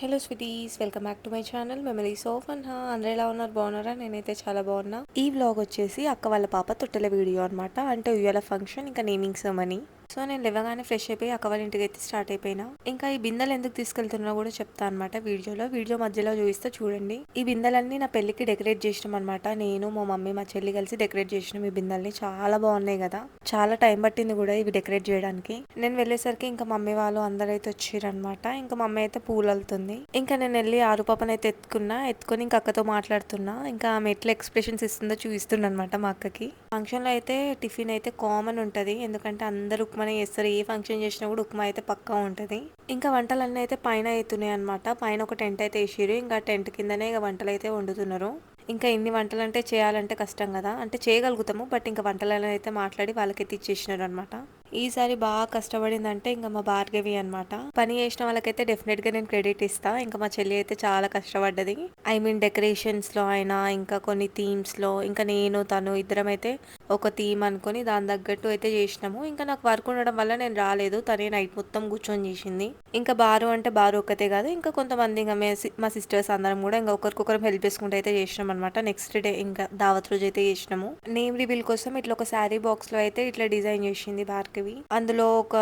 Hello sweeties, welcome back to my channel memories of Anha. అందరూ ఎలా ఉన్నారు? బాగున్నారా? నేనైతే చాలా బాగున్నా. ఈ వ్లాగ్ వచ్చేసి అక్క వాళ్ళ పాప తొట్టెల వీడియో అనమాట. అంటే ఉయ్యాల ఫంక్షన్, ఇంకా నేమింగ్ సెరమనీ. సో నేను లేవగానే ఫ్రెష్ అయిపోయి అక్క వాళ్ళ ఇంటికి అయితే స్టార్ట్ అయిపోయినా. ఇంకా ఈ బిందెలు ఎందుకు తీసుకెళ్తున్నా కూడా చెప్తా అనమాట వీడియో మధ్యలో చూపిస్తే చూడండి. ఈ బిందెలన్నీ నా పెళ్లికి డెకరేట్ చేసినాం అనమాట. నేను, మా మమ్మీ, మా చెల్లి కలిసి డెకరేట్ చేసినాం ఈ బిందెల్ని. చాలా బాగున్నాయి కదా, చాలా టైం పట్టింది కూడా ఇవి డెకరేట్ చేయడానికి. నేను వెళ్ళేసరికి ఇంకా మమ్మీ వాళ్ళు అందరైతే వచ్చారనమాట. ఇంకా మమ్మీ అయితే పూలు అల్లుతుంది. ఇంకా నేను వెళ్ళి ఆరు పాపని అయితే ఎత్తుకొని ఇంకా అక్కతో మాట్లాడుతున్నా. ఇంకా ఆమె ఎట్లా ఎక్స్ప్రెషన్స్ ఇస్తుందో చూపిస్తున్నా అనమాట మా అక్కకి. ఫంక్షన్ లో అయితే టిఫిన్ అయితే కామన్ ఉంటది, ఎందుకంటే అందరూ ఉప్మానే చేస్తారు. ఏ ఫంక్షన్ చేసినా కూడా ఉప్మా అయితే పక్కా ఉంటది. ఇంకా వంటలన్నీ అయితే పైన అవుతున్నాయి అనమాట. పైన ఒక టెంట్ అయితే వేసిరు. ఇంకా టెంట్ కిందనే ఇక వంటలు అయితే వండుతున్నారు. ఇంకా ఇన్ని వంటలు అంటే చేయాలంటే కష్టం కదా, అంటే చేయగలుగుతాము, బట్ ఇంకా వంటలను అయితే మాట్లాడి వాళ్ళకైతే ఇచ్చేసినారు అనమాట. ఈసారి బాగా కష్టపడిందంటే ఇంకా మా భార్గవి అనమాట. పని చేసిన వాళ్ళకైతే డెఫినెట్ గా నేను క్రెడిట్ ఇస్తా. ఇంకా మా చెల్లి అయితే చాలా కష్టపడ్డది. ఐ మీన్ డెకరేషన్స్ లో అయినా, ఇంకా కొన్ని థీమ్స్ లో, ఇంకా నేను తను ఇద్దరం అయితే ఒక థీమ్ అనుకుని దాని తగ్గట్టు అయితే చేసినాము. ఇంకా నాకు వర్క్ ఉండడం వల్ల నేను రాలేదు, తనే నైట్ మొత్తం కూర్చొని చేసింది. ఇంకా బారు అంటే బారు ఒక్కతే కాదు, ఇంకా కొంతమంది ఇంకా మా సిస్టర్స్ అందరం కూడా ఇంకా ఒకరికొకరు హెల్ప్ చేసుకుంటూ అయితే చేసినాం అనమాట. నెక్స్ట్ డే ఇంకా దావత్ రోజు అయితే చేసినాము. నేమ్ రివీల్ కోసం ఇట్లా ఒక శారీ బాక్స్ లో అయితే ఇట్లా డిజైన్ చేసింది భార్గవి. అందులో ఒక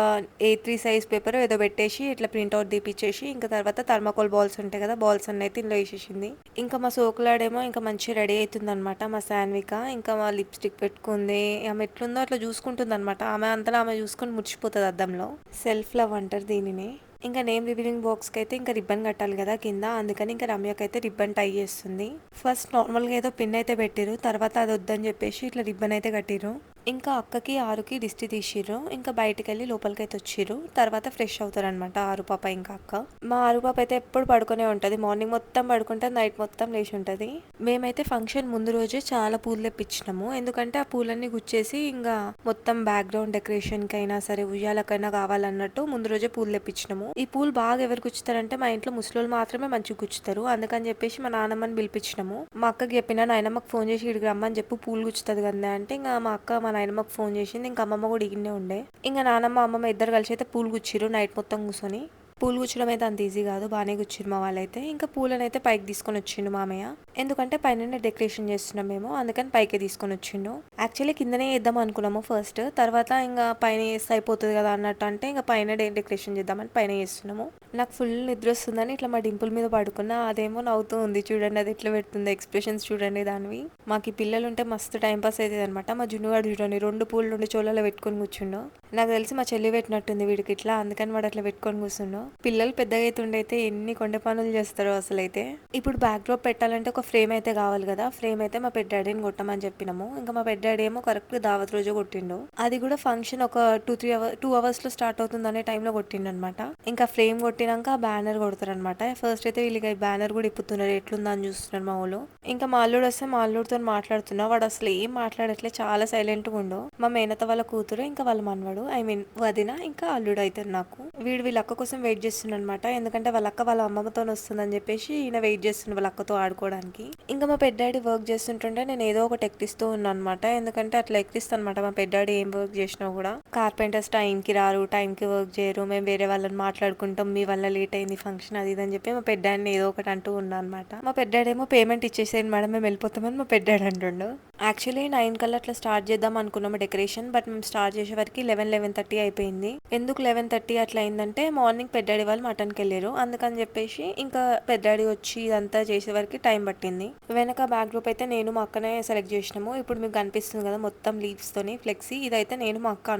A3 సైజ్ పేపర్ ఏదో పెట్టేసి ఇట్లా ప్రింట్అవుట్ తీపిచ్చేసి, ఇంకా తర్వాత థర్మాకోల్ బాల్స్ ఉంటాయి కదా, బాల్స్ అన్ని అయితే ఇందులో వేసేసింది. ఇంకా మా సోకులాడేమో ఇంకా మంచిగా రెడీ అవుతుంది అనమాట. మా శాన్విక ఇంకా మా లిప్స్టిక్ పెట్టుకుంది. ఆమె ఎట్లుందో అట్లా చూసుకుంటుంది అనమాట. ఆమె అంతలో ఆమె చూసుకొని ముడిచిపోతుంది అద్దంలో. సెల్ఫ్ లవ్ అంటారు దీనిని. ఇంకా నేమ్ రివీలింగ్ బాక్స్ కి అయితే ఇంకా రిబ్బన్ కట్టాలి కదా కింద, అందుకని ఇంకా రమ్యకి అయితే రిబ్బన్ టై చేస్తుంది. ఫస్ట్ నార్మల్ గా ఏదో పిన్ అయితే పెట్టిరు, తర్వాత అది వద్దని చెప్పేసి ఇట్లా రిబ్బన్ అయితే కట్టిరు. ఇంకా అక్కకి ఆరుకి దిష్టి తీసిర్రు. ఇంకా బయటికి వెళ్ళి లోపలికి అయితే వచ్చిర్రు. తర్వాత ఫ్రెష్ అవుతారనమాట ఆరు పాప ఇంకా అక్క. మా ఆరు పాప అయితే ఎప్పుడు పడుకునే ఉంటది. మార్నింగ్ మొత్తం పడుకుంటది, నైట్ మొత్తం లేచి ఉంటది. మేమైతే ఫంక్షన్ ముందు రోజే చాలా పూలు తెప్పించినాము, ఎందుకంటే ఆ పూలన్నీ గుచ్చేసి ఇంకా మొత్తం బ్యాక్గ్రౌండ్ డెకరేషన్ కైనా సరే, ఉయ్యాలకైనా కావాలన్నట్టు ముందు రోజే పూలు తెప్పించినాము. ఈ పూలు బాగా ఎవరు గుచ్చుతారంటే మా ఇంట్లో ముసలోళ్ళు మాత్రమే మంచిగా గుచ్చుతారు. అందుకని చెప్పేసి మా నాన్నమ్మని పిలిపించినాము. మా అక్కకి చెప్పిన, నాయనమ్మకి ఫోన్ చేసి ఇడికి రమ్మని చెప్పు, పూలు గుచ్చుతుంది కదా అంటే, ఇంకా మా అక్క మా నాయనమ్మకి ఫోన్ చేసింది. ఇంకా అమ్మమ్మ కూడా ఇగిన్నే ఉండే. ఇంకా నానమ్మ అమ్మమ్మ ఇద్దరు కలిసి అయితే పూలు గుచ్చిరు నైట్ మొత్తం కూర్చొని. పూలు గుచ్చడం అయితే అంత ఈజీ కాదు, బాగానే గుచ్చిరు మా వాళ్ళైతే. ఇంకా పూలను అయితే పైకి తీసుకొని వచ్చిండు మామయ్య, ఎందుకంటే పైన డెకరేషన్ చేస్తున్నాం మేము, అందుకని పైకి తీసుకొని వచ్చిండు. యాక్చువల్లీ కిందనే వేద్దాం అనుకున్నాము ఫస్ట్, తర్వాత ఇంకా పైన వేస్తే అయిపోతుంది కదా అన్నట్టు అంటే ఇంకా పైన డెకరేషన్ చేద్దామని పైన చేస్తున్నాము. నాకు ఫుల్ నిద్ర వస్తుందని ఇట్లా మా డింపుల్ మీద పడుకున్నా. అదేమో నవ్వుతూ ఉంది చూడండి, అది ఎట్లా పెడుతుంది ఎక్స్ప్రెషన్స్ చూడండి దానివి. మాకు ఈ పిల్లలు ఉంటే మస్తు టైం పాస్ అవుతుంది అనమాట. మా జున్నుగాడు చూడండి, 2 పూలు 2 చోళ్ళలో పెట్టుకొని కూర్చుండు. నాకు తెలిసి మా చెల్లి పెట్టినట్టుంది వీడికి ఇట్లా, అందుకని వాడు అట్లా పెట్టుకొని కూర్చుండు. పిల్లలు పెద్దగా అయితే ఎన్ని కొండ పనులు చేస్తారో అసలు అయితే. ఇప్పుడు బ్యాక్ డ్రాప్ పెట్టాలంటే ఒక ఫ్రేమ్ అయితే కావాలి కదా. ఫ్రేమ్ అయితే మా పెద్ద డాడీని కొట్టమని చెప్పినాము. ఇంకా మా పెద్ద డాడీ ఏమో కరెక్ట్ దావత్ రోజు కొట్టిండు. అది కూడా ఫంక్షన్ ఒక 2 అవర్స్ లో స్టార్ట్ అవుతుంది అనే టైంలో కొట్టిండు అనమాట. ఇంకా ఫ్రేమ్ కొట్టినాక బ్యానర్ కొడతారు అనమాట. ఫస్ట్ అయితే వీళ్ళకి బ్యానర్ కూడా ఇప్పుతున్నారు, ఎట్లుందా అని చూస్తున్నారు మా ఊళ్ళో. ఇంకా మా అల్లుడు వస్తే మా అల్లుడితో మాట్లాడుతున్నా, వాడు అసలు ఏం మాట్లాడట్లే, చాలా సైలెంట్ గా ఉండు. మా మేనత వాళ్ళ కూతురు ఇంకా వాళ్ళ మనవాడు, ఐ మీన్ వదిన, ఇంకా అల్లుడు అవుతారు నాకు. వీళ్ళ అక్క కోసం వెయిట్ చేస్తున్నా అనమాట, ఎందుకంటే వాళ్ళ అక్క వాళ్ళ అమ్మమ్మతో వస్తుందని చెప్పేసి ఈయన వెయిట్ చేస్తున్నా వాళ్ళ అక్కతో ఆడుకోవడానికి. ఇంకా మా పెద్దాడి వర్క్ చేస్తుంటుంటే నేను ఏదో ఒకటి ఎక్కిస్తూ ఉన్నా అనమాట, ఎందుకంటే అట్లా ఎక్కిస్తాను అనమాట. మా పెద్దాడి ఏం వర్క్ చేసినా కూడా, కార్పెంటర్స్ టైంకి రారు, టైంకి వర్క్ చేయరు, మేము వేరే వాళ్ళని మాట్లాడుకుంటాం, మీ వల్ల లేట్ అయింది ఫంక్షన్ అది ఇది అని చెప్పి మా పెద్దాడిని ఏదో ఒకటి అంటూ ఉన్నా అనమాట. మా పెద్దాడేమో పేమెంట్ ఇచ్చేసేయండి మేడం, మేము వెళ్ళిపోతామని మా పెద్దాడు అంటుండు. యాక్చువల్లీ 9 కల్లా అట్లా స్టార్ట్ చేద్దాం అనుకున్నాము డెకరేషన్, బట్ మేము స్టార్ట్ చేసే వరకు 11:30 అయిపోయింది. ఎందుకు 11:30 అట్లా అయిందంటే, మార్నింగ్ పెద్దాడి వాళ్ళు మటన్కి వెళ్ళారు, అందుకని చెప్పేసి ఇంకా పెద్దాడి వచ్చి ఇదంతా చేసే వరకు టైం పట్టింది. వెనక బ్యాక్ గ్రూప్ అయితే నేను మా అక్కనే సెలెక్ట్ చేసినాము. ఇప్పుడు మీకు కనిపిస్తుంది కదా మొత్తం లీవ్స్ తోని ఫ్లెక్సీ, ఇదైతే నేను మా అక్క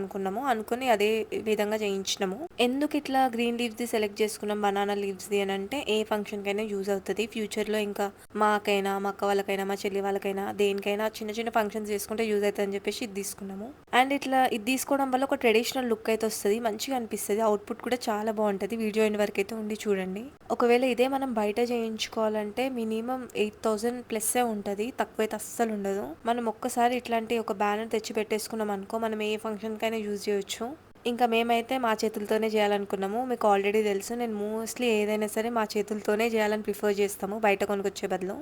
అనుకుని అదే విధంగా చేయించినాము. ఎందుకు ఇట్లా గ్రీన్ లీవ్స్ ది సెలెక్ట్ చేసుకున్నాం, బనానా లీవ్స్ ది అని అంటే, ఏ ఫంక్షన్ కైనా యూజ్ అవుతుంది ఫ్యూచర్ లో. ఇంకా మాకైనా, మా అక్క వాళ్ళకైనా, మా చెల్లి వాళ్ళకైనా, దేనికైనా చిన్న చిన్న ఫంక్షన్స్ చేసుకుంటే యూజ్ అవుతుంది అని చెప్పేసి ఇది తీసుకున్నాము. అండ్ ఇట్లా ఇది తీసుకోవడం వల్ల ఒక ట్రెడిషనల్ లుక్ అయితే వస్తుంది, మంచిగా అనిపిస్తుంది. అవుట్పుట్ కూడా చాలా బాగుంటుంది. వీడియో అయిన వరకు అయితే ఉండి చూడండి. ఒకవేళ ఇదే మనం బయట చేయించుకోవాలంటే మినిమం 8,000 ప్లస్ ఉంటుంది, తక్కువైతే అస్సలు ఉండదు. మనం ఒక్కసారి ఇట్లాంటి ఒక బ్యానర్ తెచ్చి పెట్టేసుకున్నాం అనుకో, మనం ఏ ఫంక్షన్ కైనా యూజ్ చేయొచ్చు. ఇంకా మేమైతే మా చేతులతోనే చేయాలనుకున్నాము. మీకు ఆల్రెడీ తెలుసు, నేను మోస్ట్లీ ఏదైనా సరే మా చేతులతోనే చేయాలని ప్రిఫర్ చేస్తాము బయట కొనుక్కొచ్చే బదులు.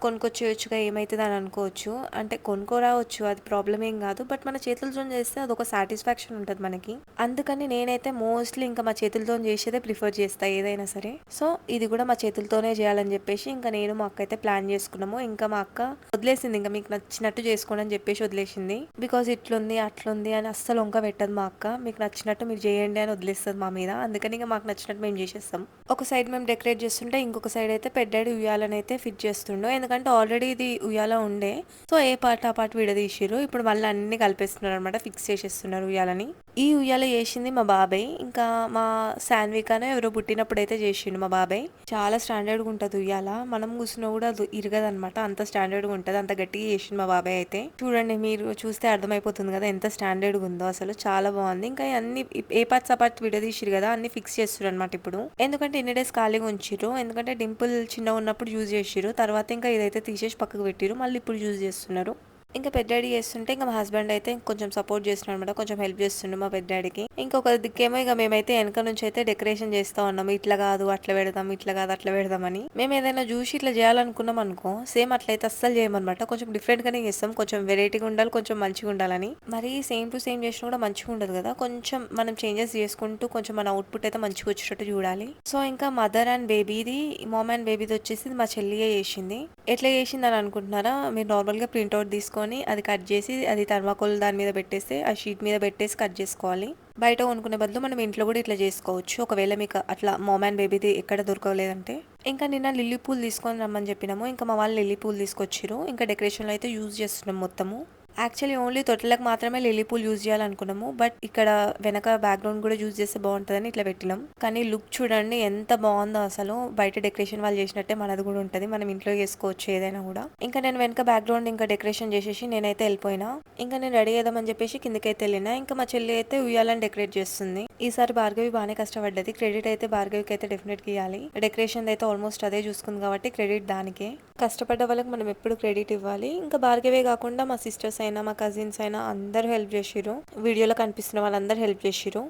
కొనుక్కొచ్చేయొచ్చుగా ఏమైతది అని అనుకోవచ్చు. అంటే కొనుక్కోరావచ్చు, అది ప్రాబ్లమ్ ఏం కాదు. బట్ మన చేతులతోని చేస్తే అదొక సాటిస్ఫాక్షన్ ఉంటది మనకి. అందుకని నేనైతే మోస్ట్‌లీ ఇంకా మా చేతులతోని చేసేదే ప్రిఫర్ చేస్తా ఏదైనా సరే. సో, ఇది కూడా మా చేతులతోనే చేయాలని చెప్పేసి ఇంకా నేను, మా అక్క అయితే ప్లాన్ చేసుకున్నాము. ఇంకా మా అక్క వదిలేసింది, ఇంకా మీకు నచ్చినట్టు చేసుకోండి అని చెప్పేసి వదిలేసింది. బికాజ్ ఇట్లుంది, అట్లుంది అని అస్సలు వంక పెట్టదు మా అక్క. మీకు నచ్చినట్టు మీరు చేయండి అని వదిలేస్తది మా మీద. అందుకని ఇంకా మాకు నచ్చినట్టు మేము చేసేస్తాం. ఒక సైడ్ మేము డెకరేట్ చేస్తుంటే ఇంకొక సైడ్ అయితే పెద్దాడి ఉయ్యాలని అయితే ఫిట్ చేస్తుండు. ఎందుకంటే ఆల్రెడీ ఇది ఉయ్యాల ఉండే. సో ఏ పార్ట్ ఆ పార్ట్ విడదీసిర్రు. ఇప్పుడు మళ్ళీ అన్ని కలిపేస్తున్నారు అనమాట, ఫిక్స్ చేసేస్తున్నారు ఉయ్యాలని. ఈ ఉయ్యాల చేసింది మా బాబాయ్. ఇంకా మా శాన్వికానే ఎవరో పుట్టినప్పుడు అయితే చేసిండు మా బాబాయ్. చాలా స్టాండర్డ్గా ఉంటుంది ఉయ్యాల. మనం కూర్చున్నా కూడా అది ఇరగదనమాట, అంత స్టాండర్డ్గా ఉంటుంది. అంత గట్టిగా చేసిండు మా బాబాయ్ అయితే. చూడండి, మీరు చూస్తే అర్థమైపోతుంది కదా ఎంత స్టాండర్డ్గా ఉందో. అసలు చాలా బాగుంది. ఇంకా అన్ని ఏ పార్ట్స్ ఆ పార్ట్ విడదీసిరు కదా, అన్ని ఫిక్స్ చేస్తారు అనమాట ఇప్పుడు. ఎందుకంటే ఇన్ని డేస్ ఖాళీగా ఉంచిర్రు. ఎందుకంటే డింపుల్ చిన్నగా ఉన్నప్పుడు యూజ్ చేసిర్రు. తర్వాత ఇంకా ఇదైతే తీసేసి పక్కకు పెట్టిరు. మళ్ళీ ఇప్పుడు యూజ్ చేస్తున్నారు. ఇంకా పెద్ద డాడీ చేస్తుంటే ఇంకా మా హస్బెండ్ అయితే కొంచెం సపోర్ట్ చేస్తున్నాడు అనమాట, కొంచెం హెల్ప్ చేస్తుండే మా పెద్ద డాడీకి. ఇంకొక దిక్కేమో ఇక మేమైతే వెనక నుంచి అయితే డెకరేషన్ చేస్తా ఉన్నాము. ఇట్లా కాదు అట్లా పెడదాం, ఇట్లా కాదు అట్లా పెడదామని. మేము ఏదైనా చూసి ఇట్లా చేయాలనుకున్నాం అనుకో, సేమ్ అట్లయితే అస్సలు చేయమన్నమాట. కొంచెం డిఫరెంట్ గానే చేస్తాం, కొంచెం వెరైటీగా ఉండాలి, కొంచెం మంచిగా ఉండాలని. మరి సేమ్ టు సేమ్ చేసినా కూడా మంచిగా ఉండదు కదా, కొంచెం మనం చేంజెస్ చేసుకుంటూ కొంచెం మన అవుట్పుట్ అయితే మంచిగా వచ్చేటట్టు చూడాలి. సో ఇంకా మదర్ అండ్ బేబీది, మామ్ అండ్ బేబీది వచ్చేసి మా చెల్లియే చేసింది. ఎట్లా చేసింది అని అనుకుంటున్నారా? మీరు నార్మల్ గా ప్రింట్అవుట్ తీసుకొని అది కట్ చేసి అది థర్మాకోల్ దాని మీద పెట్టేస్తే ఆ షీట్ మీద పెట్టేసి కట్ చేసుకోవాలి. బయట కొనుక్కునే బదులు మనం ఇంట్లో కూడా ఇట్లా చేసుకోవచ్చు, ఒకవేళ మీకు అట్లా మామ్ అండ్ బేబీది ఎక్కడ దొరకలేదంటే. ఇంకా నిన్న లిల్లీ పూలు తీసుకొని రమ్మని చెప్పినాము. ఇంకా మా వాళ్ళు లిల్లీ పూలు తీసుకొచ్చిరు. ఇంకా డెకరేషన్లో అయితే యూజ్ చేస్తున్నాం మొత్తము. యాక్చువల్లీ ఓన్లీ తొట్టెలకు మాత్రమే లిల్లీ పూలు యూజ్ చేయాలనుకున్నాము. బట్ ఇక్కడ వెనక బ్యాక్గ్రౌండ్ కూడా యూజ్ చేస్తే బాగుంటుందని ఇట్లా పెట్టినాం. కానీ లుక్ చూడండి ఎంత బాగుందో అసలు. బయట డెకరేషన్ వాళ్ళు చేసినట్టే మనది కూడా ఉంటుంది, మనం ఇంట్లో చేసుకోవచ్చు ఏదైనా కూడా. ఇంకా నేను వెనక బ్యాక్గ్రౌండ్ ఇంకా డెకరేషన్ చేసేసి నేనైతే వెళ్ళిపోయినా. ఇంకా నేను రెడీ చేద్దామని చెప్పేసి కిందకైతే వెళ్ళినా. ఇంకా మా చెల్లి అయితే ఉయ్యాలని డెకరేట్ చేస్తుంది. ఈసారి భార్గవి బాగానే కష్టపడ్డది. క్రెడిట్ అయితే భార్గవికి అయితే డెఫినెట్ గా ఇవ్వాలి. డెకరేషన్ అయితే ఆల్మోస్ట్ అదే చూసుకుంది కాబట్టి క్రెడిట్ దానికే. కష్టపడ్డ వాళ్ళకి మనం ఎప్పుడు క్రెడిట్ ఇవ్వాలి. ఇంకా భార్గవే కాకుండా మా సిస్టర్స్ అయినా మా కజిన్స్ అయినా అందరూ హెల్ప్ చేసిర్రు. వీడియోలో కనిపిస్తున్న వాళ్ళందరూ హెల్ప్ చేసిర్రు.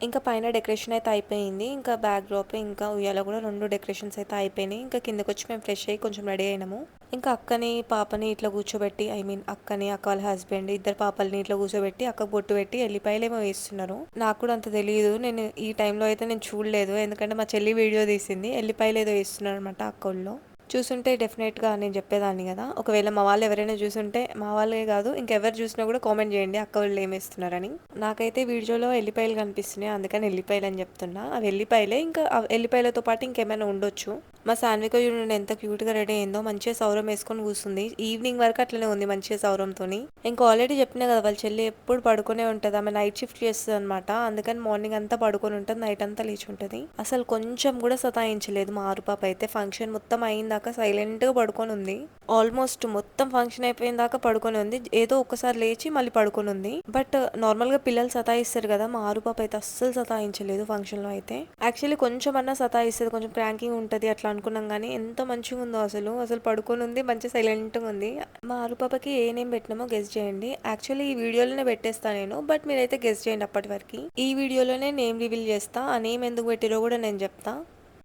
ఇంకా పైన డెకరేషన్ అయితే అయిపోయింది. ఇంకా బ్యాక్ డ్రాప్ ఇంకా ఉయ్యాల కూడా 2 డెకరేషన్స్ అయితే అయిపోయినాయి. ఇంకా కిందకి వచ్చి మేము ఫ్రెష్ అయ్యి కొంచెం రెడీ అయినాము. ఇంకా అక్కని పాపని ఇట్లా కూర్చోబెట్టి, అక్కని అక్క వాళ్ళ హస్బెండ్ ఇద్దరు పాపల్ని ఇట్లా కూర్చోబెట్టి అక్క బొట్టు పెట్టి ఎల్లిపాయలు ఏమో వేస్తున్నారు. నాకు కూడా అంత తెలియదు, నేను ఈ టైంలో అయితే నేను చూడలేదు. ఎందుకంటే మా చెల్లి వీడియో తీసింది. ఎల్లిపాయలు ఏదో వేస్తున్నారు అనమాట అక్కల్లో. చూసుంటే డెఫినెట్గా నేను చెప్పేదాన్ని కదా. ఒకవేళ మా వాళ్ళు ఎవరైనా చూసుంటే, మా వాళ్ళే కాదు ఇంకెవరు చూసినా కూడా కామెంట్ చేయండి అక్క వాళ్ళు ఏమేస్తున్నారని. నాకైతే వీడియోలో ఎల్లిపాయలు కనిపిస్తున్నాయి, అందుకని ఎల్లిపాయలు అని చెప్తున్నా. అవి ఎల్లిపాయలే. ఇంకా ఎల్లిపాయలతో పాటు ఇంకేమైనా ఉండొచ్చు. మా సాన్విక చూడండి ఎంత క్యూట్ గా రెడీ అయిందో. మంచిగా సౌరం వేసుకొని కూర్చుంది. ఈవినింగ్ వరకు అట్లనే ఉంది మంచిగా సౌరంతో. ఇంకా ఆల్రెడీ చెప్పినా కదా, వాళ్ళ చెల్లి ఎప్పుడు పడుకునే ఉంటది. ఆమె నైట్ షిఫ్ట్ చేస్తుంది అనమాట. అందుకని మార్నింగ్ అంతా పడుకొని ఉంటుంది, నైట్ అంతా లేచి ఉంటది. అసలు కొంచెం కూడా సతాయించలేదు మా ఆరు పాప అయితే. ఫంక్షన్ మొత్తం అయిందాక సైలెంట్ గా పడుకొని ఉంది. ఆల్మోస్ట్ మొత్తం ఫంక్షన్ అయిపోయిన దాకా పడుకొని ఉంది. ఏదో ఒక్కసారి లేచి మళ్ళీ పడుకొని ఉంది. బట్ నార్మల్ గా పిల్లలు సతాయిస్తారు కదా, మా ఆరు పాప అయితే అస్సలు సతాయించలేదు ఫంక్షన్ లో అయితే. యాక్చువల్లీ కొంచెం అన్నా సతాయిస్తుంది, కొంచెం క్రాంకింగ్ ఉంటది అట్లా అనుకున్నాం. కానీ ఎంత మంచిగా ఉందో అసలు. అసలు పడుకొని ఉంది, మంచి సైలెంట్ గా ఉంది. మా ఆరు పాపకి ఏ నేమ్ పెట్టినామో గెస్ చేయండి. యాక్చువల్లీ ఈ వీడియోలోనే పెట్టేస్తా నేను, బట్ మీరైతే గెస్ చేయండి అప్పటి వరకు. ఈ వీడియోలోనే నేమ్ రివీల్ చేస్తా. ఆ నేమ్ ఎందుకు పెట్టిరో కూడా నేను చెప్తా.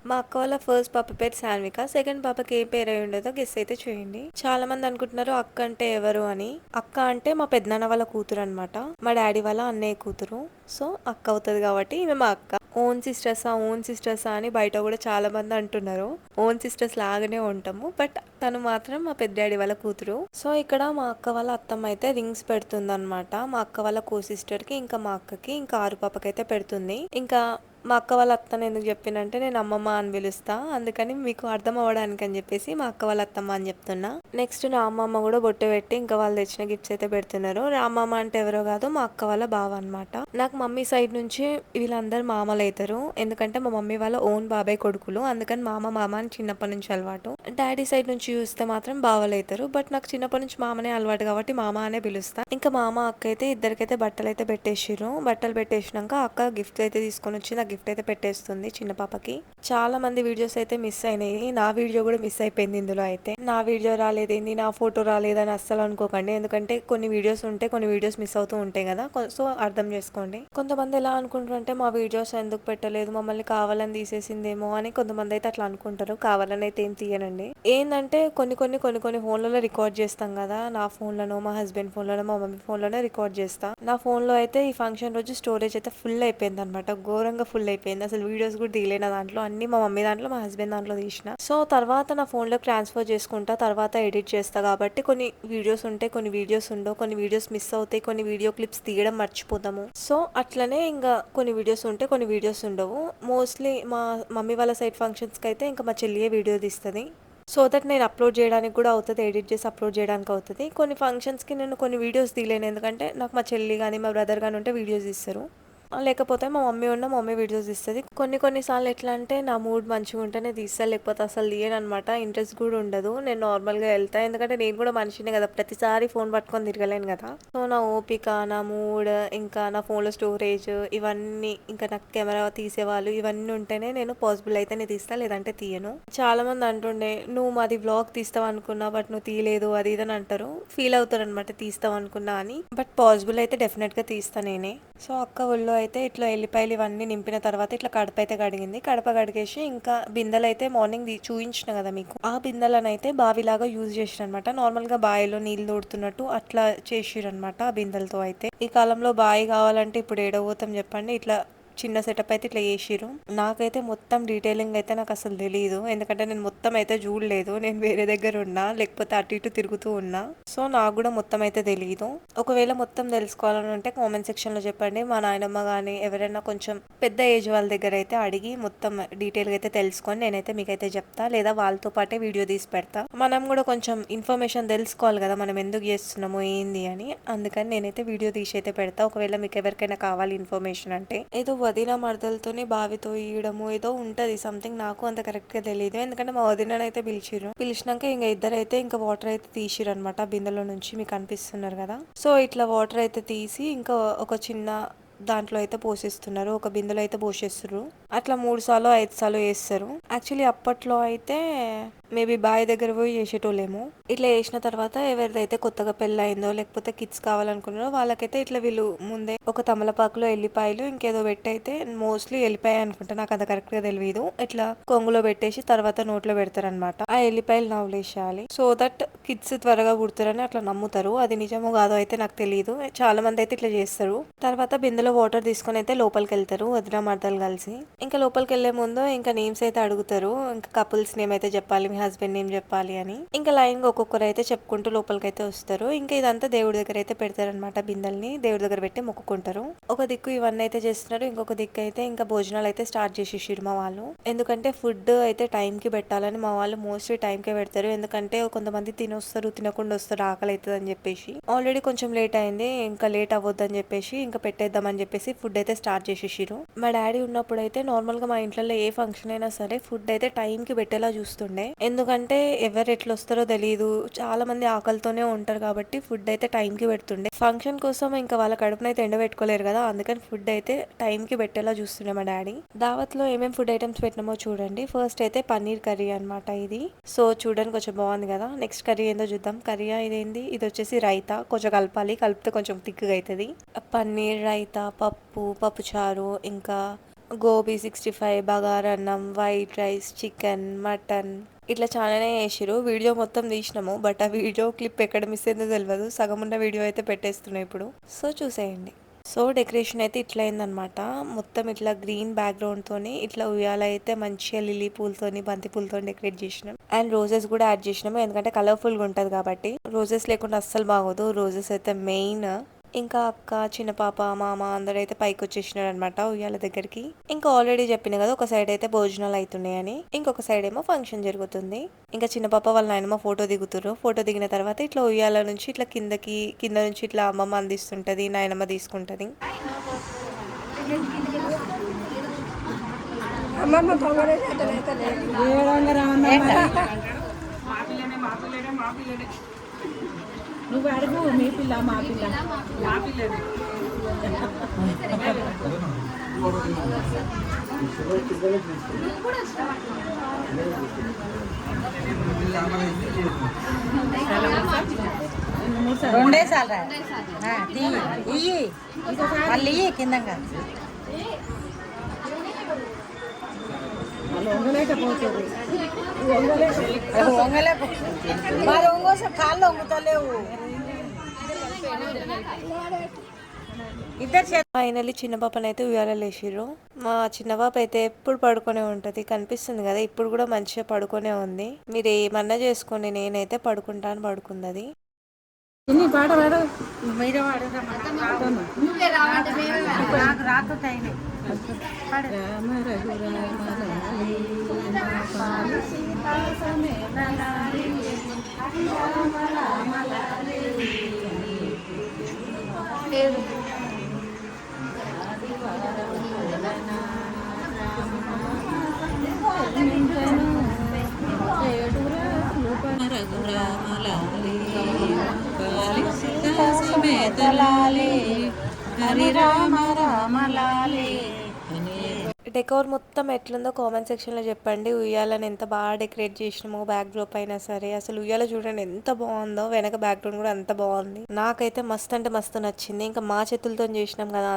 మా అక్క వాళ్ళ ఫస్ట్ పాప పేరు శాన్విక, సెకండ్ పాపకి ఏ పేరు అయి ఉండదో గెస్ అయితే చేయండి. చాలా మంది అనుకుంటున్నారు అక్క అంటే ఎవరు అని. అక్క అంటే మా పెద్దనాన్న వాళ్ళ కూతురు అనమాట, మా డాడీ వాళ్ళ అన్నయ్య కూతురు. సో అక్క అవుతుంది కాబట్టి ఈమె మా అక్క. ఓన్ సిస్టర్సా అని బయట కూడా చాలా మంది అంటున్నారు. ఓన్ సిస్టర్స్ లాగానే ఉంటాము, బట్ తను మాత్రం మా పెద్ద డాడీ వాళ్ళ కూతురు. సో ఇక్కడ మా అక్క వాళ్ళ అత్తమ్మ అయితే రింగ్స్ పెడుతుంది అనమాట. మా అక్క వాళ్ళ కో సిస్టర్ కి, ఇంకా మా అక్కకి, ఇంకా ఆరు పాపకి అయితే పెడుతుంది. ఇంకా మా అక్క వాళ్ళ అత్తని ఎందుకు చెప్పినంటే నేను అమ్మమ్మ అని పిలుస్తా, అందుకని మీకు అర్థం అవ్వడానికి అని చెప్పేసి మా అక్క వాళ్ళ అత్తమ్మ అని చెప్తున్నా. నెక్స్ట్ నా అమ్మమ్మ కూడా బొట్టు పెట్టి ఇంకా వాళ్ళు తెచ్చిన గిఫ్ట్స్ అయితే పెడుతున్నారు. రామమ్మ అంటే ఎవరో కాదు, మా అక్క వాళ్ళ బావ అనమాట. నాకు మమ్మీ సైడ్ నుంచి వీళ్ళందరూ మామలు అవుతారు. ఎందుకంటే మా మమ్మీ వాళ్ళ ఓన్ బాబాయ్ కొడుకులు, అందుకని మామ అని చిన్నప్పటి నుంచి అలవాటు. డాడీ సైడ్ నుంచి చూస్తే మాత్రం బావలు అవుతారు. బట్ నాకు చిన్నప్పటి నుంచి మామనే అలవాటు కాబట్టి మామ అనే పిలుస్తా. ఇంకా మామ అక్క అయితే ఇద్దరికైతే బట్టలు అయితే పెట్టేసిర్రు. బట్టలు పెట్టేసినాక అక్క గిఫ్ట్ అయితే తీసుకొని వచ్చి నాకు గిఫ్ట్ అయితే పెట్టేస్తుంది చిన్న పాపకి. చాలా మంది వీడియోస్ అయితే మిస్ అయినాయి, నా వీడియో కూడా మిస్ అయిపోయింది ఇందులో అయితే. నా వీడియో రాలేదేంది, నా ఫోటో రాలేదని అస్సలు అనుకోకండి, ఎందుకంటే కొన్ని వీడియోస్ ఉంటే కొన్ని వీడియోస్ మిస్ అవుతూ ఉంటాయి కదా, సో అర్థం చేసుకోండి. కొంతమంది ఎలా అనుకుంటారంటే మా వీడియోస్ ఎందుకు పెట్టలేదు, మమ్మల్ని కావాలని తీసేసిందేమో అని కొంతమంది అయితే అట్లా అనుకుంటారు. కావాలని అయితే ఏం తీయనండి. ఏంటంటే కొన్ని ఫోన్లలో రికార్డ్ చేస్తాం కదా, నా ఫోన్లోనో మా హస్బెండ్ ఫోన్లోనో మా మమ్మీ ఫోన్లోనే రికార్డ్ చేస్తా. నా ఫోన్లో అయితే ఈ ఫంక్షన్ రోజు స్టోరేజ్ అయితే ఫుల్ అయిపోయింది అనమాట, ఘోరంగా ఫుల్ అయిపోయింది. అసలు వీడియోస్ కూడా తీయలేను దాంట్లో, అన్ని మా మమ్మీ దాంట్లో మా హస్బెండ్ దాంట్లో తీసిన. సో తర్వాత నా ఫోన్లో ట్రాన్స్ఫర్ చేసుకుంటా, తర్వాత ఎడిట్ చేస్తా. కాబట్టి కొన్ని వీడియోస్ ఉంటాయి, కొన్ని వీడియోస్ ఉండవు, కొన్ని వీడియోస్ మిస్ అవుతాయి, కొన్ని వీడియో క్లిప్స్ తీయడం మర్చిపోతాము. సో అట్లనే ఇంకా కొన్ని వీడియోస్ ఉంటాయి, కొన్ని వీడియోస్ ఉండవు. మోస్ట్లీ మా మమ్మీ వాళ్ళ సైడ్ ఫంక్షన్స్కి అయితే ఇంకా మా చెల్లియే వీడియో తీస్తుంది. సో దట్ నేను అప్లోడ్ చేయడానికి కూడా అవుతుంది, ఎడిట్ చేసి అప్లోడ్ చేయడానికి అవుతుంది. కొన్ని ఫంక్షన్స్కి నేను కొన్ని వీడియోస్ తీయలేను, ఎందుకంటే నాకు మా చెల్లి కానీ మా బ్రదర్ కానీ ఉంటే వీడియోస్ ఇస్తారు, లేకపోతే మా మమ్మీ వీడియోస్ ఇస్తుంది. కొన్నిసార్లు ఎట్లా అంటే నా మూడ్ మంచిగా ఉంటేనే తీస్తాను, లేకపోతే అసలు తీయను అనమాట. ఇంట్రెస్ట్ కూడా ఉండదు, నేను నార్మల్గా వెళ్తాను, ఎందుకంటే నేను కూడా మనిషినే కదా, ప్రతిసారి ఫోన్ పట్టుకొని తిరగలేను కదా. సో నా ఓపిక, నా మూడ్, ఇంకా నా ఫోన్లో స్టోరేజ్, ఇవన్నీ, ఇంకా నాకు కెమెరా తీసేవాళ్ళు ఇవన్నీ ఉంటేనే నేను పాసిబుల్ అయితే నేను తీస్తాను, లేదంటే తీయను. చాలా మంది అంటుండే నువ్వు మాది వ్లాగ్ తీస్తావు అనుకున్నా బట్ నువ్వు తీయలేదు అది ఇదని అంటారు, ఫీల్ అవుతారు అనమాట తీస్తావు అనుకున్నా అని. బట్ పాసిబుల్ అయితే డెఫినెట్గా తీస్తా నేనే. సో అక్క ఒళ్ళో అయితే ఇట్లా ఎల్లిపాయలు ఇవన్నీ నింపిన తర్వాత ఇట్లా కడప అయితే కడిగింది. కడప కడిగేసి ఇంకా బిందెలు అయితే మార్నింగ్ చూయించిన కదా మీకు, ఆ బిందెలను అయితే బావిలాగా యూజ్ చేసిన అనమాట. నార్మల్ గా బావిలో నీళ్లు తోడుతున్నట్టు అట్లా చేసిరనమాట ఆ బిందెలతో. అయితే ఈ కాలంలో బావి కావాలంటే ఇప్పుడు ఏడవోతాం చెప్పండి, ఇట్లా చిన్న సెటప్ అయితే ఇట్లా చేసిరు. నాకైతే మొత్తం డీటెయిలింగ్ అయితే నాకు అసలు తెలియదు, ఎందుకంటే నేను మొత్తం అయితే చూడలేదు, నేను వేరే దగ్గర ఉన్నా, లేకపోతే అటు ఇటు తిరుగుతూ ఉన్నా. సో నాకు కూడా మొత్తం అయితే తెలియదు. ఒకవేళ మొత్తం తెలుసుకోవాలని ఉంటే కామెంట్ సెక్షన్ లో చెప్పండి. మా నాయనమ్మ కానీ ఎవరైనా కొంచెం పెద్ద ఏజ్ వాళ్ళ దగ్గర అయితే అడిగి మొత్తం డీటెయిల్ గా అయితే తెలుసుకొని నేనైతే మీకైతే చెప్తా, లేదా వాళ్ళతో పాటే వీడియో తీసి పెడతా. మనం కూడా కొంచెం ఇన్ఫర్మేషన్ తెలుసుకోవాలి కదా, మనం ఎందుకు చేస్తున్నామో ఏంది అని. అందుకని నేనైతే వీడియో తీసి అయితే పెడతా. ఒకవేళ మీకు ఎవరికైనా కావాలి ఇన్ఫర్మేషన్ అంటే. ఏదో వదిన మరదలతోని బావితో ఈయడము ఏదో ఉంటది సంథింగ్, నాకు అంత కరెక్ట్ గా తెలియదు, ఎందుకంటే మా వదిన అయితే పిలిచినాక ఇంకా ఇద్దరైతే ఇంకా వాటర్ అయితే తీసిరు అనమాట బిందెలో నుంచి, మీకు అనిపిస్తున్నారు కదా. సో ఇట్లా వాటర్ అయితే తీసి ఇంకా ఒక చిన్న దాంట్లో అయితే పోసేస్తున్నారు, ఒక బిందెలో అయితే పోసేస్తారు. అట్లా 3 సార్లు 5 సార్లు వేస్తారు. యాక్చువల్లీ అప్పట్లో అయితే మేబీ బావి దగ్గర పోయి చేసేటోళ్ళేమో. ఇట్లా చేసిన తర్వాత ఎవరిదైతే కొత్తగా పెళ్ళి అయిందో లేకపోతే కిడ్స్ కావాలనుకున్నారో వాళ్ళకైతే ఇట్లా వీళ్ళు ముందే ఒక తమలపాకులో ఎల్లిపాయలు ఇంకేదో పెట్టి అయితే, మోస్ట్లీ ఎల్లిపాయ అనుకుంటా, నాకు అది కరెక్ట్ గా తెలియదు, ఇట్లా కొంగులో పెట్టేసి తర్వాత నోట్లో పెడతారనమాట. ఆ ఎల్లిపాయలు నవ్వులేసేయాలి, సో దట్ కిడ్స్ త్వరగా పుడతారని అట్లా నమ్ముతారు. అది నిజమో కాదో అయితే నాకు తెలియదు, చాలా మంది అయితే ఇట్లా చేస్తారు. తర్వాత బిందెలో వాటర్ తీసుకొని అయితే లోపలికి వెళ్తారు వదిన మరదలు కలిసి. ఇంకా లోపలికి వెళ్లే ముందు ఇంకా నేమ్స్ అయితే అడుగుతారు, ఇంకా కపుల్స్ నేమ్ అయితే చెప్పాలి, మీ హస్బెండ్ నేమ్ చెప్పాలి అని. ఇంకా లైన్ గా ఒక్కొక్కరు అయితే చెప్పుకుంటూ లోపలికి అయితే వస్తారు. ఇంకా ఇదంతా దేవుడి దగ్గర అయితే పెడతారనమాట, బిందెల్ని దేవుడి దగ్గర పెట్టి మొక్కుకుంటారు. ఒక దిక్కు ఇవన్నీ అయితే చేస్తున్నారు, ఇంకొక దిక్కు అయితే ఇంకా భోజనాలు అయితే స్టార్ట్ చేసేసారు మా వాళ్ళు. ఎందుకంటే ఫుడ్ అయితే టైం కి పెట్టాలని మా వాళ్ళు మోస్ట్లీ టైం కే పెడతారు, ఎందుకంటే కొంతమంది తినొస్తారు తినకుండా వస్తారు ఆకలి అవుతుంది అని చెప్పేసి. ఆల్రెడీ కొంచెం లేట్ అయింది, ఇంకా లేట్ అవ్వద్దు అని చెప్పేసి ఇంకా పెట్టేద్దామని చెప్పేసి ఫుడ్ అయితే స్టార్ట్ చేసేసారు. మా డాడీ ఉన్నప్పుడు అయితే నార్మల్ గా మా ఇంట్లో ఏ ఫంక్షన్ అయినా సరే ఫుడ్ అయితే టైం కి పెట్టేలా చూస్తుండే, ఎందుకంటే ఎవరు ఎట్లా వస్తారో తెలియదు, చాలా మంది ఆకలితోనే ఉంటారు కాబట్టి ఫుడ్ అయితే టైం కి పెడుతుండే. ఫంక్షన్ కోసం ఇంకా వాళ్ళ కడుపునైతే ఎండబెట్టుకోలేరు కదా, అందుకని ఫుడ్ అయితే టైం కి పెట్టేలా చూస్తుండే మా డాడీ. దావత్ లో ఏమేమి ఫుడ్ ఐటమ్స్ పెట్టినామో చూడండి. ఫస్ట్ అయితే పన్నీర్ కర్రీ అనమాట ఇది. సో చూడడానికి కొంచెం బాగుంది కదా. నెక్స్ట్ కర్రీ ఏందో చూద్దాం. కర్రీ ఇదేంది, ఇది వచ్చేసి రైతా, కొంచెం కలపాలి, కలిపితే కొంచెం థిక్గా అవుతుంది. పన్నీర్ రైతా, పప్పు చారు, ఇంకా గోబీ 65, బగారన్నం, వైట్ రైస్, చికెన్, మటన్, ఇట్లా చాలానే వేసిరు. వీడియో మొత్తం తీసినాము, బట్ ఆ వీడియో క్లిప్ ఎక్కడ మిస్ అయిందో తెలియదు, సగం ఉన్న వీడియో అయితే పెట్టేస్తున్నాయి ఇప్పుడు, సో చూసేయండి. సో డెకరేషన్ అయితే ఇట్లా అయిందనమాట, మొత్తం ఇట్లా గ్రీన్ బ్యాక్గ్రౌండ్ తోని ఇట్లా ఉయ్యాల అయితే మంచిగా లిల్లీ పూలతోని బంతి పూలతో డెకరేట్ చేసినాం. అండ్ రోజెస్ కూడా యాడ్ చేసినాము, ఎందుకంటే కలర్ఫుల్ గా ఉంటది కాబట్టి. రోజెస్ లేకుండా అస్సలు బాగోదు, రోజెస్ అయితే మెయిన్. ఇంకా అక్క, చిన్న పాప, మామ అందరూ అయితే పైకి వచ్చేసినారు అనమాట ఉయ్యాల దగ్గరికి. ఇంకా ఆల్రెడీ చెప్పిన కదా, ఒక సైడ్ అయితే భోజనాలు అవుతున్నాయని, ఇంకొక సైడ్ ఏమో ఫంక్షన్ జరుగుతుంది. ఇంకా చిన్న పాప వాళ్ళ నాయనమ్మ ఫోటో దిగుతారు. ఫోటో దిగిన తర్వాత ఇట్లా ఉయ్యాల నుంచి ఇట్లా కింద నుంచి ఇట్లా అమ్మమ్మ అందిస్తుంటది, నాయనమ్మ తీసుకుంటది. నువ్వు అడుగు, మీ పిల్ల మా పిల్ల మా పిల్లనే రెండే సార్లు ఇయ్యి మళ్ళీ కిందంగా వంగలేకపోతుంది మరి ఒంగోసారి కాళ్ళు వంగుతలేవు ఇద్దరు. ఫైనల్లీ చిన్న పాపనైతే ఉయ్యాలేసిర్రు. మా చిన్న పాప అయితే ఎప్పుడు పడుకొనే ఉంటది, కనిపిస్తుంది కదా, ఇప్పుడు కూడా మంచిగా పడుకొనే ఉంది. మీరు ఏమన్నా చేసుకోండి, నేనైతే పడుకుంటాను పడుకుంది అది. పాట పాడు మీరే పాడు రామ హరి రామ రామ లాలే. డెకోర్ మొత్తం ఎట్లుందో కామెంట్ సెక్షన్లో చెప్పండి. ఉయ్యాలని ఎంత బాగా డెకరేట్ చేసినామో, బ్యాక్ డ్రాప్ అయినా సరే అసలు ఉయ్యాల చూడండి ఎంత బాగుందో, వెనక బ్యాక్గ్రౌండ్ కూడా అంత బాగుంది. నాకైతే మస్తు అంటే మస్తు నచ్చింది. ఇంకా మా చేతులతో చేసినాం కదా,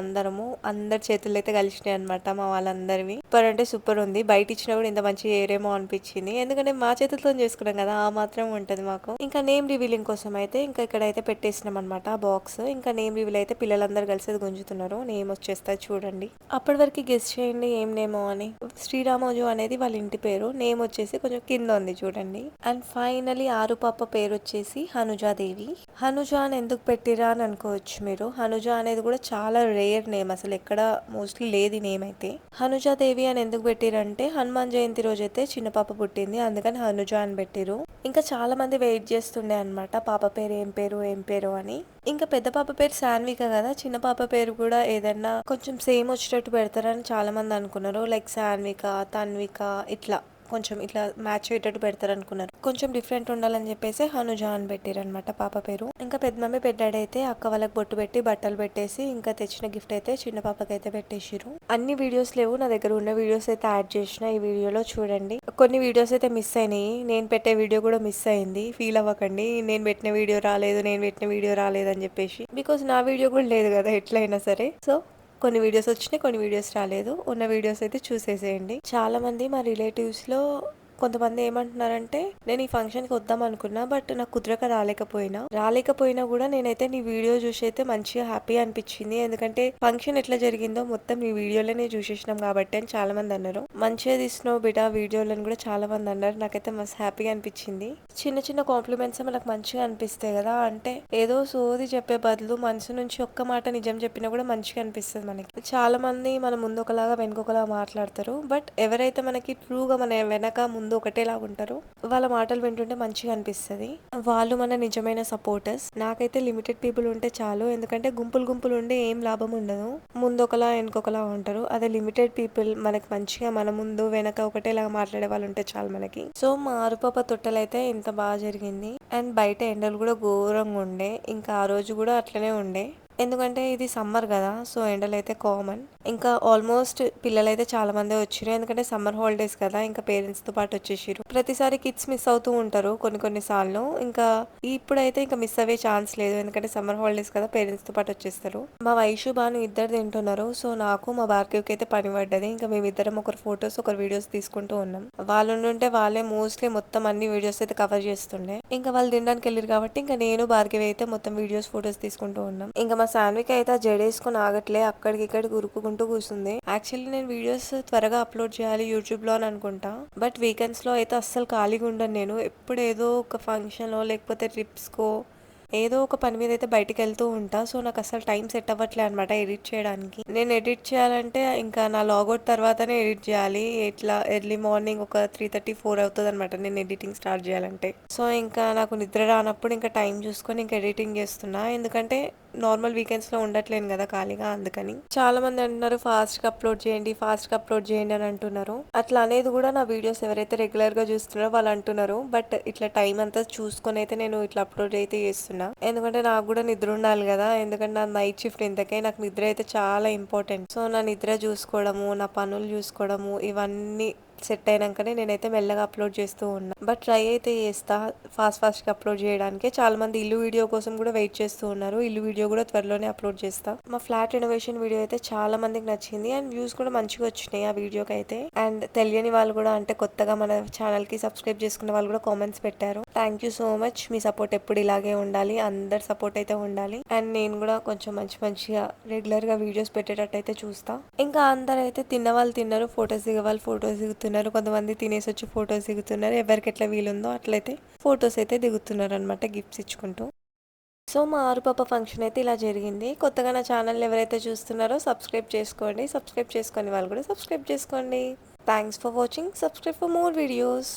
అందరి చేతులు అయితే కలిసినాయి అనమాట, మా వాళ్ళందరివి. సూపర్ అంటే సూపర్ ఉంది. బయట ఇచ్చినా కూడా ఇంత మంచి ఏరేమో అనిపించింది, ఎందుకంటే మా చేతులతో చేసుకున్నాం కదా, ఆ మాత్రం ఉంటది మాకు. ఇంకా నేమ్ రివీలింగ్ కోసం అయితే ఇంకా ఇక్కడైతే పెట్టేసినాం అనమాట బాక్స్. ఇంకా నేమ్ రివీల్ అయితే పిల్లలందరూ కలిసి గుంజుతున్నారు. నేమ్ వచ్చేస్తుంది చూడండి. అప్పటి వరకు గెస్ట్ చేయండి ఏం నేమో అని. శ్రీరామోజు అనేది వాళ్ళ ఇంటి పేరు. నేమ్ వచ్చేసి కొంచెం కింద ఉంది చూడండి. అండ్ ఫైనలీ ఆరు పాప పేరు వచ్చేసి హనుజాదేవి. హనుజ అని ఎందుకు పెట్టిరా అని అనుకోవచ్చు మీరు. హనుజ అనేది కూడా చాలా రేర్ నేమ్, అసలు ఎక్కడ మోస్ట్లీ లేదు ఈ నేమ్ అయితే. హనుజాదేవి అని ఎందుకు పెట్టిరంటే హనుమాన్ జయంతి రోజు అయితే చిన్న పాప పుట్టింది, అందుకని హనుజ అని పెట్టిరు. ఇంకా చాలా మంది వెయిట్ చేస్తుండే అనమాట, పాప పేరు ఏం పేరు అని. ఇంకా పెద్ద పాప పేరు సాన్విక కదా, చిన్న పాప పేరు కూడా ఏదన్నా కొంచెం సేమ్ వచ్చేటట్టు పెడతారని చాలా మంది అనుకున్నారు. లైక్ సాన్విక, తన్విక ఇట్లా కొంచెం ఇట్లా మ్యాచ్ అయ్యేటట్టు పెడతారు అనుకున్నారు. కొంచెం డిఫరెంట్ ఉండాలని చెప్పేసి హనుజ అని పెట్టారనమాట పాప పేరు. ఇంకా పెద్ద మమ్మీ పెద్దాడైతే అక్క వాళ్ళకి బొట్టు పెట్టి బట్టలు పెట్టేసి ఇంకా తెచ్చిన గిఫ్ట్ అయితే చిన్న పాపకి అయితే పెట్టేసిరు. అన్ని వీడియోస్ లేవు నా దగ్గర, ఉన్న వీడియోస్ అయితే యాడ్ చేసిన ఈ వీడియోలో చూడండి. కొన్ని వీడియోస్ అయితే మిస్ అయినాయి, నేను పెట్టే వీడియో కూడా మిస్ అయింది. ఫీల్ అవ్వకండి, నేను పెట్టిన వీడియో రాలేదు అని చెప్పేసి, బికాస్ నా వీడియో కూడా లేదు కదా ఎట్లయినా సరే. సో కొన్ని వీడియోస్ వచ్చినాయి, కొన్ని వీడియోస్ రాలేదు. ఉన్న వీడియోస్ అయితే చూసేసేయండి. చాలా మంది మా రిలేటివ్స్ లో కొంతమంది ఏమంటున్నారంటే, నేను ఈ ఫంక్షన్కి వద్దాం అనుకున్నా బట్ నాకు కుదరక రాలేకపోయినా కూడా నేనైతే నీ వీడియో చూసి అయితే మంచిగా హ్యాపీ అనిపించింది, ఎందుకంటే ఫంక్షన్ ఎట్లా జరిగిందో మొత్తం నీ వీడియోలోనే చూసేసినాం కాబట్టి అని చాలా మంది అన్నారు. మంచిగా తీసినావు బిడ్డ వీడియోలను కూడా చాలా మంది అన్నారు. నాకైతే మస్తు హ్యాపీగా అనిపించింది. చిన్న చిన్న కాంప్లిమెంట్స్ మనకు మంచిగా అనిపిస్తాయి కదా, అంటే ఏదో సోది చెప్పే బదులు మనసు నుంచి ఒక్క మాట నిజం చెప్పినా కూడా మంచిగా అనిపిస్తుంది మనకి. చాలా మంది మన ముందు ఒకలాగా వెనుకొకలా మాట్లాడతారు, బట్ ఎవరైతే మనకి ట్రూగా మన వెనక ముందు ఒకటేలాగా ఉంటారు వాళ్ళ మాటలు వింటుంటే మంచిగా అనిపిస్తుంది. వాళ్ళు మన నిజమైన సపోర్టర్స్. నాకైతే లిమిటెడ్ పీపుల్ ఉంటే చాలు, ఎందుకంటే గుంపులు ఉండి ఏం లాభం ఉండదు. ముందు ఒకలా వెనుకొకలా ఉంటారు. అదే లిమిటెడ్ పీపుల్ మనకి మంచిగా మన ముందు వెనక ఒకటేలాగా మాట్లాడే వాళ్ళు ఉంటే చాలు మనకి. సో మా ఆరుపాప తొట్టెలైతే ఇంత బాగా జరిగింది. అండ్ బయట ఎండలు కూడా ఘోరంగా ఉండే, ఇంకా ఆ రోజు కూడా అట్లనే ఉండే, ఎందుకంటే ఇది సమ్మర్ కదా, సో ఎండలు అయితే కామన్. ఇంకా ఆల్మోస్ట్ పిల్లలైతే చాలా మంది వచ్చారు, ఎందుకంటే సమ్మర్ హాలిడేస్ కదా, ఇంకా పేరెంట్స్ తో పాటు వచ్చేసారు. ప్రతిసారి కిడ్స్ మిస్ అవుతూ ఉంటారు కొన్ని సార్లు, ఇంకా ఇప్పుడైతే ఇంకా మిస్ అయ్యే ఛాన్స్ లేదు, ఎందుకంటే సమ్మర్ హాలిడేస్ కదా, పేరెంట్స్ తో పాటు వచ్చేస్తారు. మా వైషు బాను ఇద్దరు తింటున్నారు, సో నాకు మా భార్గవికి అయితే పని పడ్డది. ఇంకా మేమిద్దరం ఒకరు ఫొటోస్ ఒకరు వీడియోస్ తీసుకుంటూ ఉన్నాం. వాళ్ళు ఉంటే వాళ్ళే మోస్ట్లీ మొత్తం అన్ని వీడియోస్ అయితే కవర్ చేస్తుండే. ఇంకా వాళ్ళు తినడానికి వెళ్ళారు కాబట్టి ఇంకా నేను భార్గవి అయితే మొత్తం వీడియోస్ ఫొటోస్ తీసుకుంటూ ఉన్నాం. ఇంకా మా సాన్విక అయితే జడేసుకుని ఆగట్లే, అక్కడికి ఇక్కడికి ఉరుకుకుంటూ కూర్చుంది. యాక్చువల్లీ నేను వీడియోస్ త్వరగా అప్లోడ్ చేయాలి యూట్యూబ్ లో అని అనుకుంటా, బట్ వీకెండ్స్ లో అయితే అస్సలు ఖాళీగా ఉండను నేను. ఎప్పుడు ఏదో ఒక ఫంక్షన్ లేకపోతే ట్రిప్స్ కో ఏదో ఒక పని మీద అయితే బయటకు వెళ్తూ ఉంటా. సో నాకు అసలు టైం సెట్ అవ్వట్లే అనమాట ఎడిట్ చేయడానికి. నేను ఎడిట్ చేయాలంటే ఇంకా నా లాగౌట్ తర్వాతనే ఎడిట్ చేయాలి. ఇట్లా ఎర్లీ మార్నింగ్ ఒక 3:30, 4 అవుతుంది అనమాట నేను ఎడిటింగ్ స్టార్ట్ చేయాలంటే. సో ఇంకా నాకు నిద్ర రానప్పుడు ఇంకా టైం చూసుకొని ఇంకా ఎడిటింగ్ చేస్తున్నా, ఎందుకంటే నార్మల్ వీకెండ్స్లో ఉండట్లేను కదా ఖాళీగా, అందుకని చాలా మంది అంటున్నారు ఫాస్ట్గా అప్లోడ్ చేయండి, ఫాస్ట్గా అప్లోడ్ చేయండి అని అంటున్నారు. అట్లా అనేది కూడా నా వీడియోస్ ఎవరైతే రెగ్యులర్గా చూస్తున్నారో వాళ్ళు అంటున్నారు. బట్ ఇట్లా టైం అంతా చూసుకొని అయితే నేను ఇట్లా అప్లోడ్ అయితే చేస్తున్నా, ఎందుకంటే నాకు కూడా నిద్ర ఉండాలి కదా. ఎందుకంటే నా నైట్ షిఫ్ట్ ఇంతకే నాకు నిద్ర అయితే చాలా ఇంపార్టెంట్. సో నా నిద్ర చూసుకోవడము, నా పనులు చూసుకోవడము, ఇవన్నీ సెట్ అయినాకనే నేనైతే మెల్లగా అప్లోడ్ చేస్తూ ఉన్నా. బట్ ట్రై అయితే చేస్తా ఫాస్ట్గా అప్లోడ్ చేయడానికి. చాలా మంది ఇల్లు వీడియో కోసం కూడా వెయిట్ చేస్తూ ఉన్నారు. ఇల్లు వీడియో కూడా త్వరలోనే అప్లోడ్ చేస్తా. మా ఫ్లాట్ రెనోవేషన్ వీడియో అయితే చాలా మందికి నచ్చింది అండ్ వ్యూస్ కూడా మంచిగా వచ్చినాయి ఆ వీడియోకి అయితే. అండ్ తెలియని వాళ్ళు కూడా, అంటే కొత్తగా మన ఛానల్ కి సబ్స్క్రైబ్ చేసుకున్న వాళ్ళు కూడా కామెంట్స్ పెట్టారు. Thank you so much. Me support ఎప్పుడు ఇలాగే ఉండాలి, అందరి సపోర్ట్ అయితే ఉండాలి. అండ్ నేను కూడా కొంచెం మంచిగా రెగ్యులర్ గా వీడియోస్ పెట్టేటట్టు అయితే చూస్తా. ఇంకా అందరైతే తిన్న వాళ్ళు తిన్నారు, ఫొటోస్ దిగే వాళ్ళు ఫొటోస్ దిగుతున్నారు, కొంతమంది తినేసి వచ్చి ఫొటోస్ దిగుతున్నారు. ఎవరికి ఎట్లా వీలుందో అట్లయితే ఫొటోస్ అయితే దిగుతున్నారు అనమాట, గిఫ్ట్స్ ఇచ్చుకుంటూ. సో మా ఆరుపాప ఫంక్షన్ అయితే ఇలా జరిగింది. కొత్తగా నా ఛానల్ ఎవరైతే చూస్తున్నారో సబ్స్క్రైబ్ చేసుకోండి, సబ్స్క్రైబ్ చేసుకొని వాళ్ళు కూడా సబ్స్క్రైబ్ చేసుకోండి. Thanks for watching. Subscribe for more videos.